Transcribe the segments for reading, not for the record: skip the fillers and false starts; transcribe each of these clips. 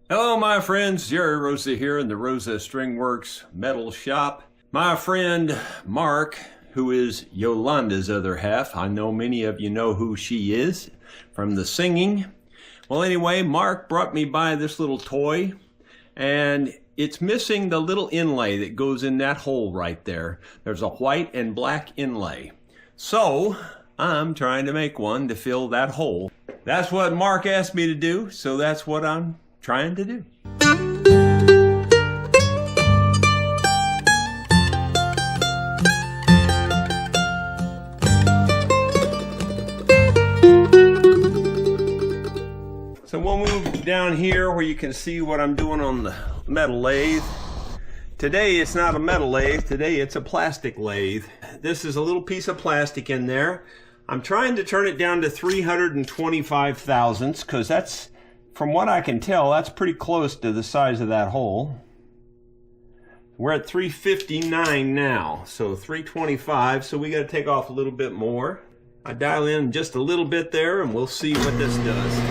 Hello my friends, Jerry Rosa here in the Rosa Stringworks metal shop. My friend Mark, who is Yolanda's other half, I know many of you know who she is from the singing. Well anyway, Mark brought me by this little toy and it's missing the little inlay that goes in that hole right there. There's a white and black inlay. So I'm trying to make one to fill that hole. That's what Mark asked me to do, so that's what I'm trying to do. So we'll move down here where you can see what I'm doing on the metal lathe. Today it's not a metal lathe, today it's a plastic lathe. This is a little piece of plastic in there. I'm trying to turn it down to 325 thousandths because that's, from what I can tell, that's pretty close to the size of that hole. We're at 359 now, so 325, so we got to take off a little bit more. I dial in just a little bit there and we'll see what this does.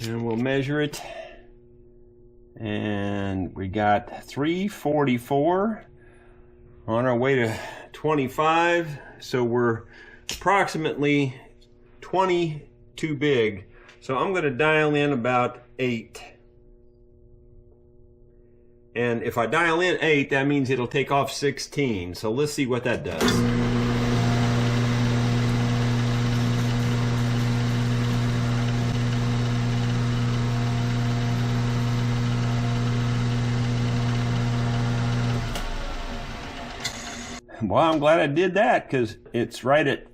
And we'll measure it, and we got 344 on our way to 25, so we're approximately 20 too big. So I'm going to dial in about 8, and if I dial in 8, that means it'll take off 16, so let's see what that does. Well, I'm glad I did that because it's right at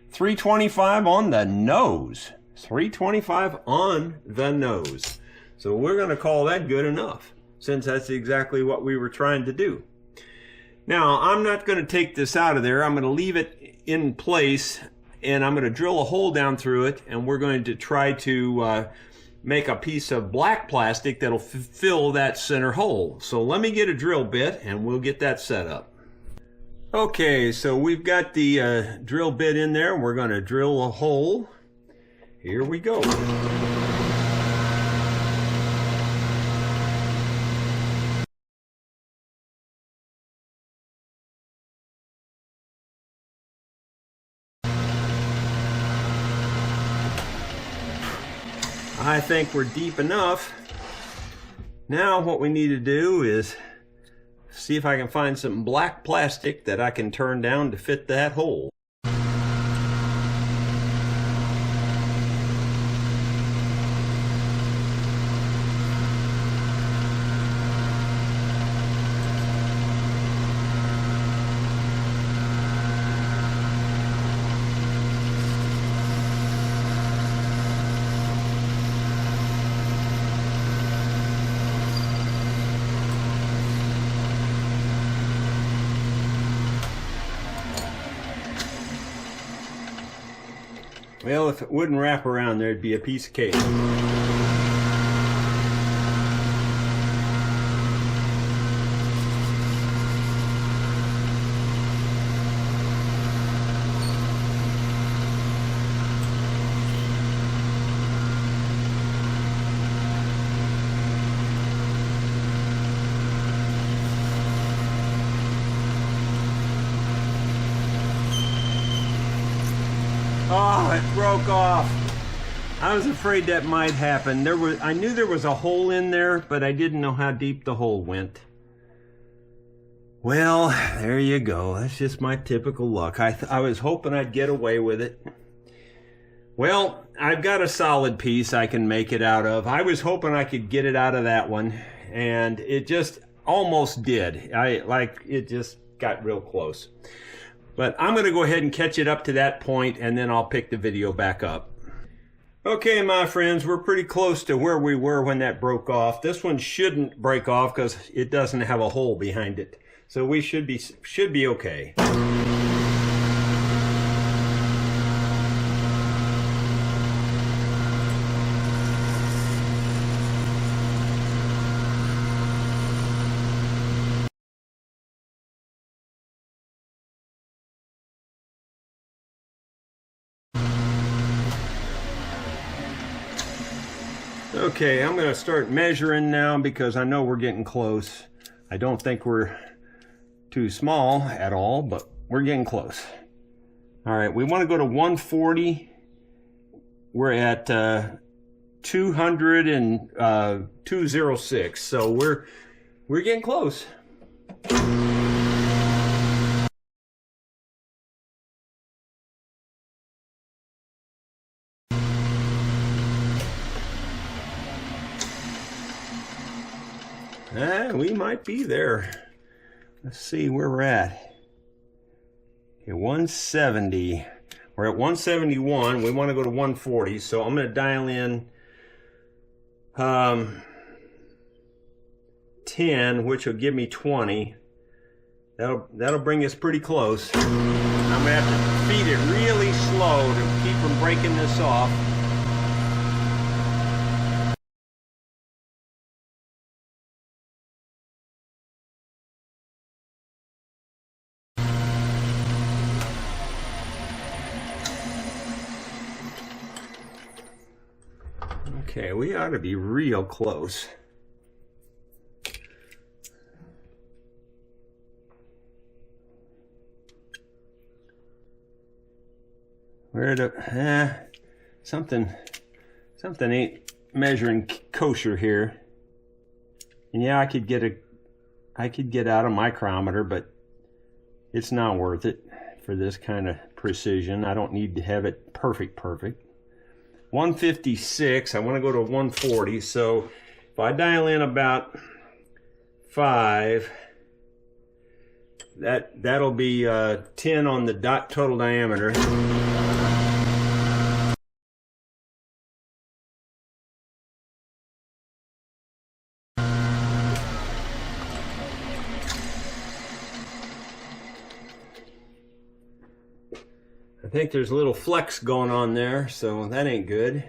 325 on the nose. 325 on the nose. So we're going to call that good enough, since that's exactly what we were trying to do. Now, I'm not going to take this out of there. I'm going to leave it in place, and I'm going to drill a hole down through it, and we're going to try to make a piece of black plastic that'll fill that center hole. So let me get a drill bit, and we'll get that set up. Okay, so we've got the drill bit in there. We're going to drill a hole. Here we go. I think we're deep enough. Now what we need to do is see if I can find some black plastic that I can turn down to fit that hole. Well, if it wouldn't wrap around, there'd be a piece of cake. Oh, it broke off. I was afraid that might happen. I knew there was a hole in there, but I didn't know how deep the hole went. Well, there you go. That's just my typical luck. I was hoping I'd get away with it. Well, I've got a solid piece I can make it out of. I was hoping I could get it out of that one, and it just almost did. It just got real close. But I'm going to go ahead and catch it up to that point, and then I'll pick the video back up. Okay, my friends, we're pretty close to where we were when that broke off. This one shouldn't break off because it doesn't have a hole behind it. So we should be okay. Okay, I'm gonna start measuring now because I know we're getting close. I don't think we're too small at all, but we're getting close. All right, we want to go to 140. We're at 206, so we're getting close. We might be there. Let's see where we're at. Okay, 170. We're at 171. We want to go to 140, so I'm going to dial in 10, which will give me 20. That'll bring us pretty close. I'm going to have to feed it really slow to keep from breaking this off. Okay, we ought to be real close. Where the something ain't measuring kosher here. And yeah, I could get out a micrometer, but it's not worth it for this kind of precision. I don't need to have it perfect. 156, I want to go to 140, so if I dial in about 5, that'll be 10 on the total diameter. I think there's a little flex going on there, so that ain't good.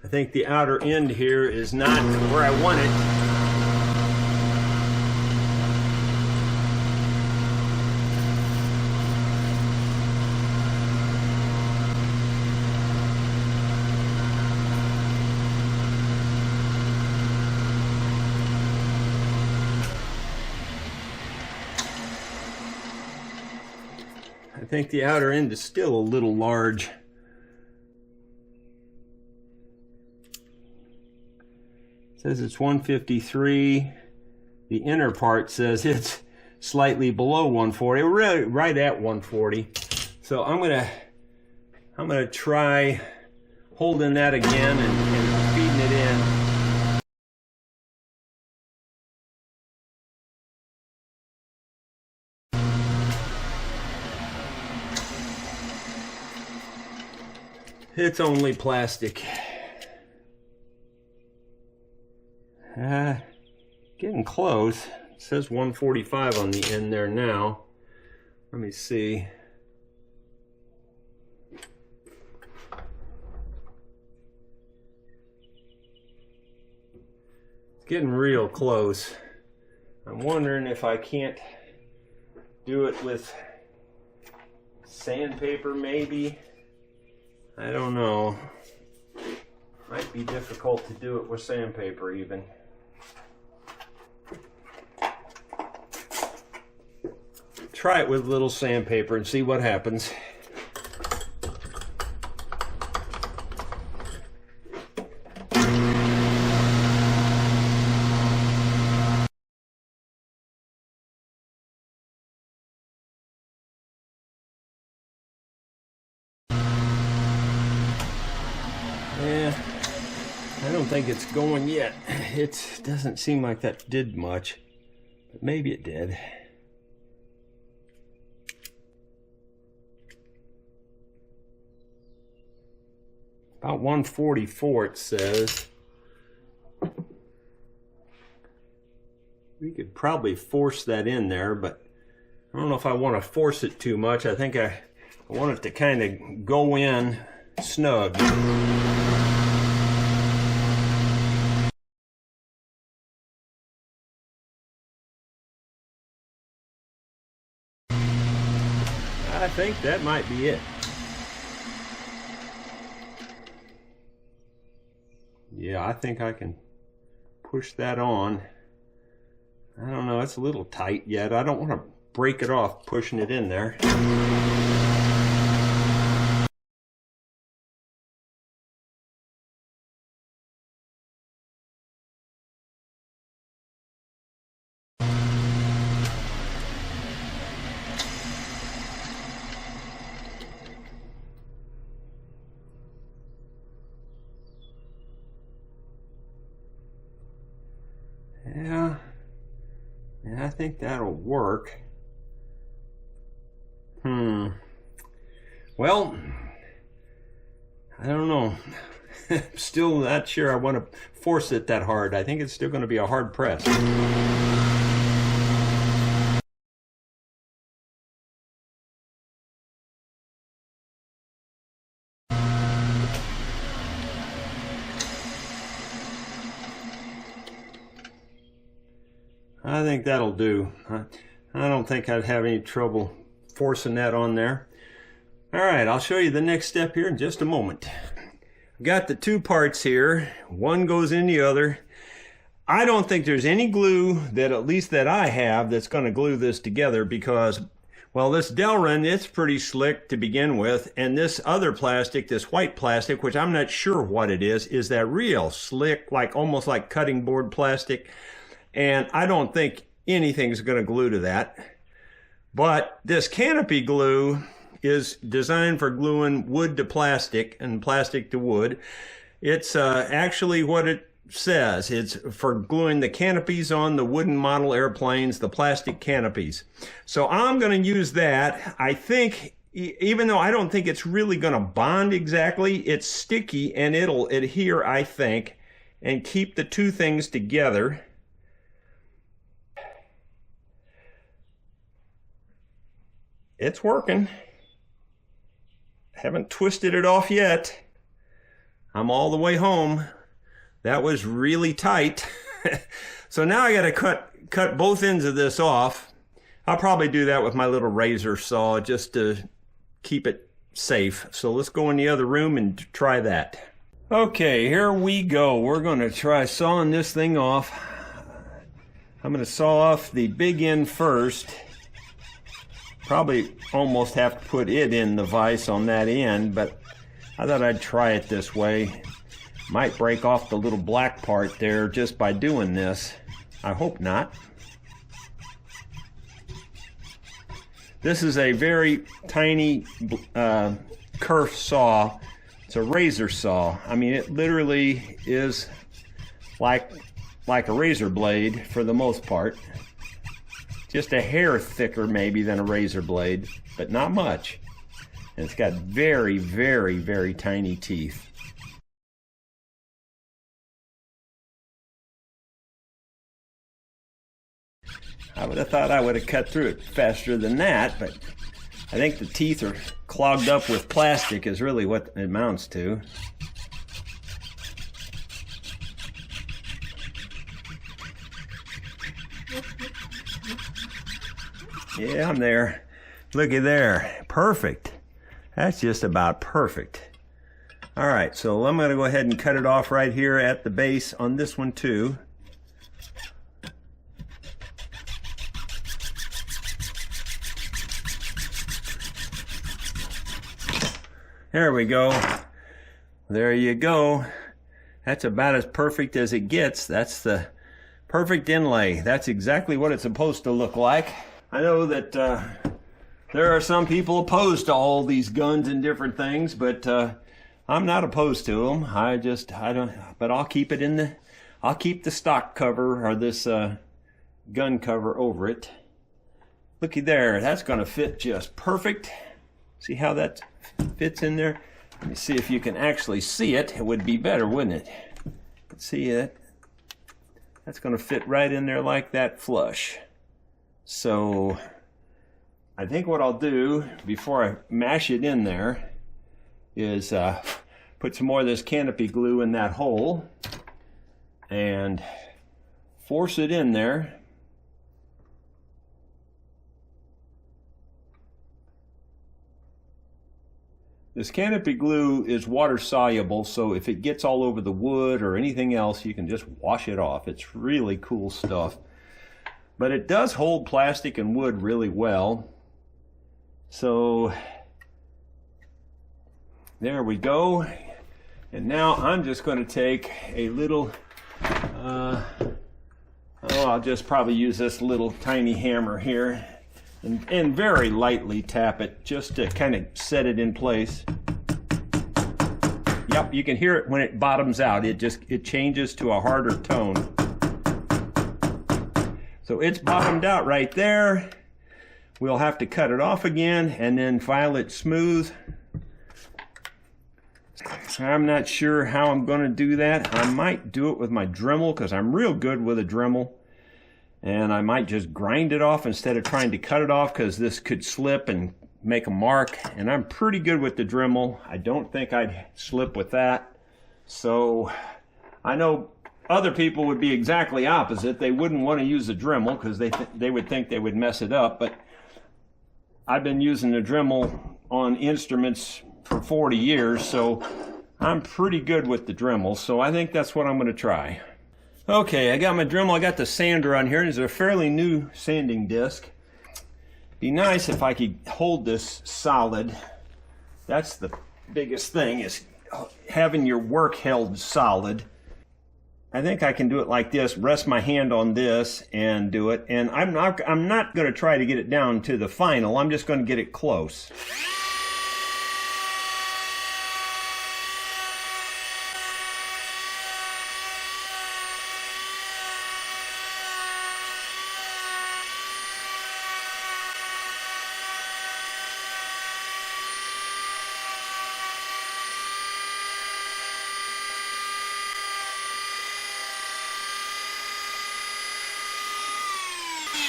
I think the outer end here is not where I want it. I think the outer end is still a little large. It says it's 153. The inner part says it's slightly below 140. We're really right at 140. So I'm gonna try holding that again and feeding it in. It's only plastic. Getting close. It says 145 on the end there now. Let me see. It's getting real close. I'm wondering if I can't do it with sandpaper maybe. I don't know. Might be difficult to do it with sandpaper even. Try it with a little sandpaper and see what happens. Yeah, I don't think it's going yet. It doesn't seem like that did much, but maybe it did. About 144 it says. We could probably force that in there, but I don't know if I want to force it too much. I think I want it to kind of go in snug. I think that might be it. Yeah, I think I can push that on. I don't know, it's a little tight yet. I don't want to break it off pushing it in there. Yeah, I think that'll work. Well, I don't know. Still not sure I want to force it that hard. I think it's still going to be a hard press. I think that'll do. I don't think I'd have any trouble forcing that on there. All right, I'll show you the next step here in just a moment. Got the two parts here. One goes in the other. I don't think there's any glue that, at least that I have, that's going to glue this together because, well, this Delrin, it's pretty slick to begin with, and this other plastic, this white plastic, which I'm not sure what it is that real slick, like almost like cutting board plastic. And I don't think anything's going to glue to that. But this canopy glue is designed for gluing wood to plastic and plastic to wood. It's actually what it says. It's for gluing the canopies on the wooden model airplanes, the plastic canopies. So I'm going to use that. I think, even though I don't think it's really going to bond exactly, it's sticky and it'll adhere, I think, and keep the two things together. It's working. Haven't twisted it off yet. I'm all the way home. That was really tight. So now I gotta cut both ends of this off. I'll probably do that with my little razor saw just to keep it safe. So let's go in the other room and try that. Okay, here we go. We're gonna try sawing this thing off. I'm gonna saw off the big end first. Probably almost have to put it in the vise on that end, but I thought I'd try it this way. Might break off the little black part there just by doing this. I hope not. This is a very tiny kerf saw. It's a razor saw. I mean, it literally is like a razor blade for the most part. Just a hair thicker maybe than a razor blade, but not much. And it's got very, very, very tiny teeth. I would have thought I would have cut through it faster than that, but I think the teeth are clogged up with plastic is really what it amounts to. Yeah, I'm there. Looky there. Perfect. That's just about perfect. All right, so I'm going to go ahead and cut it off right here at the base on this one too. There we go. There you go. That's about as perfect as it gets. That's the perfect inlay. That's exactly what it's supposed to look like. I know that there are some people opposed to all these guns and different things, but I'm not opposed to them. I don't, but I'll keep it in the, I'll keep the stock cover or this gun cover over it. Looky there, that's gonna fit just perfect. See how that fits in there? Let me see if you can actually see it. It would be better, wouldn't it? See it? That's gonna fit right in there like that flush. So I think what I'll do before I mash it in there is put some more of this canopy glue in that hole and force it in there. This canopy glue is water soluble, so if it gets all over the wood or anything else, you can just wash it off. It's really cool stuff. But it does hold plastic and wood really well. So there we go. And now I'm just going to take a little, I'll just probably use this little tiny hammer here and very lightly tap it just to kind of set it in place. Yep, you can hear it when it bottoms out. It changes to a harder tone. So it's bottomed out right there. We'll have to cut it off again and then file it smooth. I'm not sure how I'm going to do that. I might do it with my Dremel because I'm real good with a Dremel. And I might just grind it off instead of trying to cut it off because this could slip and make a mark. And I'm pretty good with the Dremel. I don't think I'd slip with that. So I know other people would be exactly opposite. They wouldn't want to use the Dremel because they would think they would mess it up. But I've been using the Dremel on instruments for 40 years, so I'm pretty good with the Dremel. So I think that's what I'm going to try. Okay, I got my Dremel, I got the sander on here. It's a fairly new sanding disc. Be nice if I could hold this solid. That's the biggest thing, is having your work held solid. I think I can do it like this, rest my hand on this and do it. And I'm not going to try to get it down to the final, I'm just going to get it close.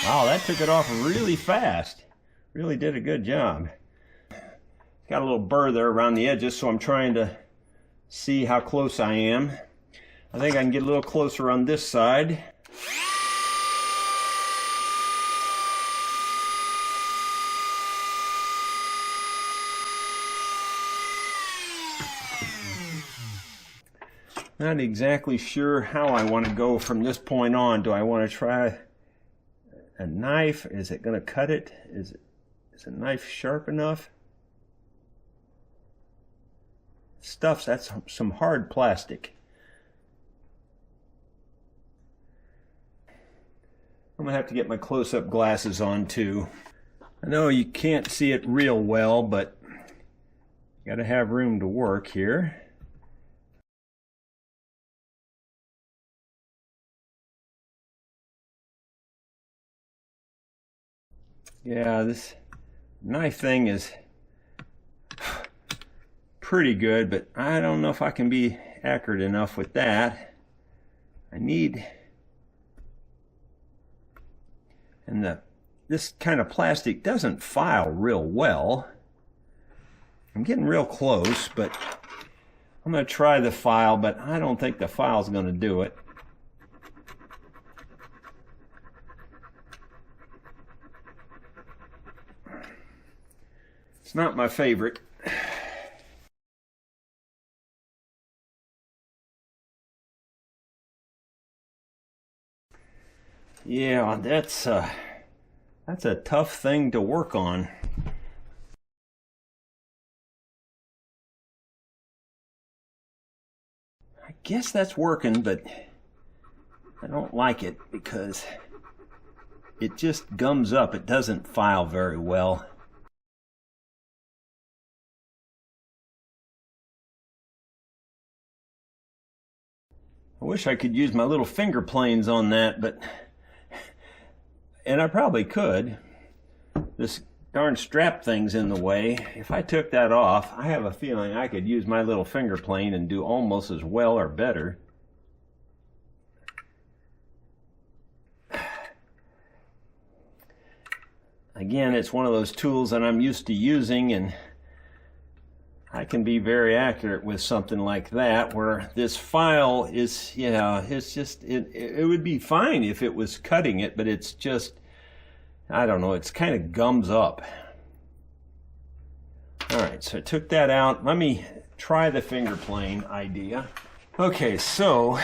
Wow, that took it off really fast. Really did a good job. Got a little burr there around the edges, so I'm trying to see how close I am. I think I can get a little closer on this side. Not exactly sure how I want to go from this point on. Do I want to try a knife? Is it going to cut it? Is a knife sharp enough? That's some hard plastic. I'm going to have to get my close-up glasses on too. I know you can't see it real well, but you got to have room to work here. Yeah, this knife thing is pretty good, but I don't know if I can be accurate enough with that. This kind of plastic doesn't file real well. I'm getting real close, but I'm going to try the file, but I don't think the file's going to do it. It's not my favorite. Yeah, that's a tough thing to work on. I guess that's working, but I don't like it because it just gums up. It doesn't file very well. I wish I could use my little finger planes on that, and I probably could. This darn strap thing's in the way. If I took that off, I have a feeling I could use my little finger plane and do almost as well or better. Again, it's one of those tools that I'm used to using, and I can be very accurate with something like that, where this file is, it's just, it would be fine if it was cutting it, but it's just, I don't know, it's kind of gums up. All right, so I took that out. Let me try the finger plane idea. Okay, so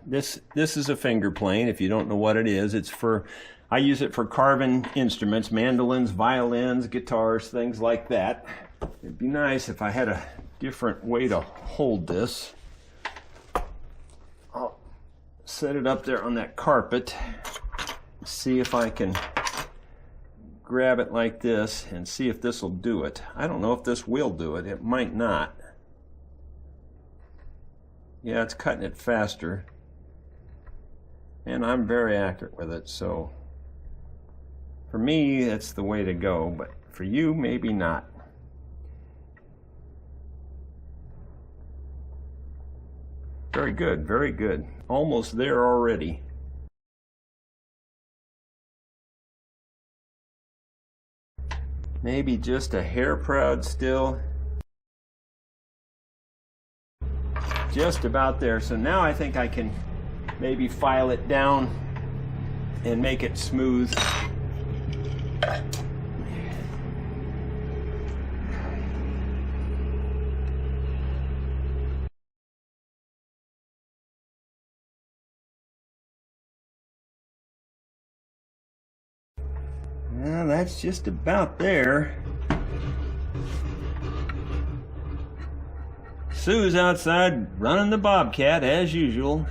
this is a finger plane. If you don't know what it is, I use it for carving instruments, mandolins, violins, guitars, things like that. It'd be nice if I had a different way to hold this. I'll set it up there on that carpet. See if I can grab it like this and see if this will do it. I don't know if this will do it. It might not. Yeah, it's cutting it faster. And I'm very accurate with it, so for me, that's the way to go, but for you, maybe not. Very good, very good. Almost there already. Maybe just a hair proud still. Just about there. So now I think I can maybe file it down and make it smooth. Well, that's just about there. Sue's outside running the bobcat as usual.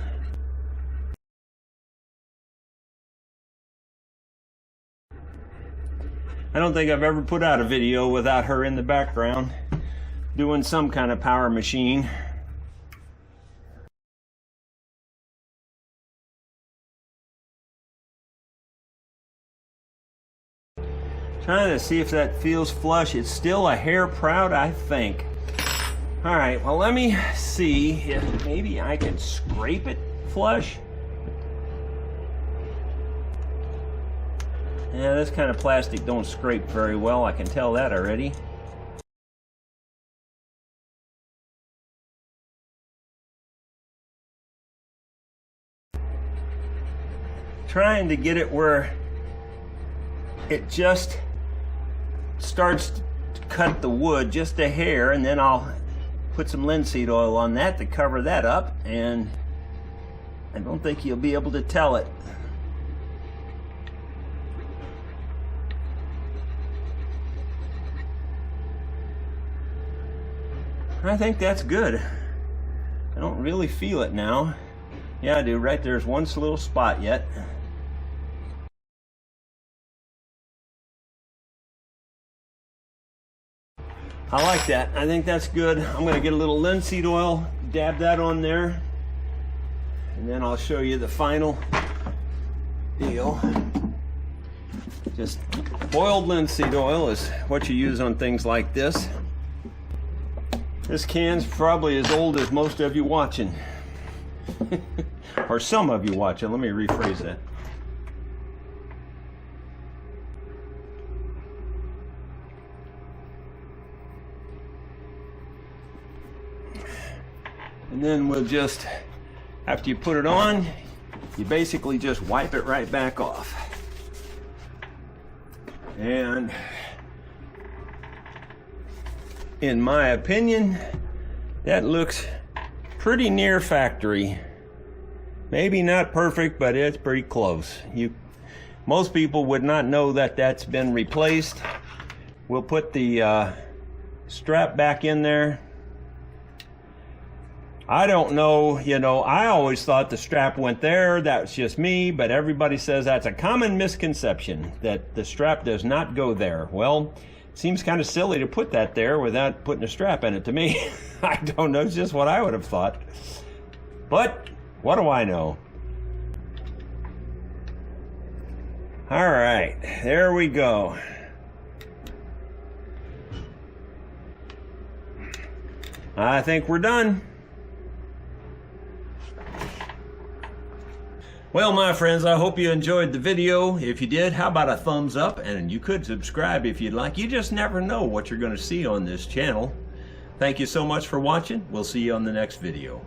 I don't think I've ever put out a video without her in the background doing some kind of power machine. Trying to see if that feels flush. It's still a hair proud, I think. All right, well, let me see if maybe I can scrape it flush. Yeah, this kind of plastic don't scrape very well. I can tell that already. Trying to get it where it just starts to cut the wood just a hair, and then I'll put some linseed oil on that to cover that up, and I don't think you'll be able to tell it. I think that's good. I don't really feel it now. Yeah, I do. Right there's one little spot yet. I like that. I think that's good. I'm going to get a little linseed oil, dab that on there, and then I'll show you the final deal. Just boiled linseed oil is what you use on things like this. This can's probably as old as most of you watching. Or some of you watching. Let me rephrase that. And then we'll just, after you put it on, you basically just wipe it right back off. And in my opinion, that looks pretty near factory. Maybe not perfect, but it's pretty close. Most people would not know that that's been replaced. We'll put the strap back in there. I don't know, I always thought the strap went there. That's just me, but everybody says that's a common misconception, that the strap does not go there. Well, it seems kind of silly to put that there without putting a strap in it to me. I don't know, it's just what I would have thought. But what do I know? All right, there we go. I think we're done. Well, my friends, I hope you enjoyed the video. If you did, how about a thumbs up? And you could subscribe if you'd like. You just never know what you're going to see on this channel. Thank you so much for watching. We'll see you on the next video.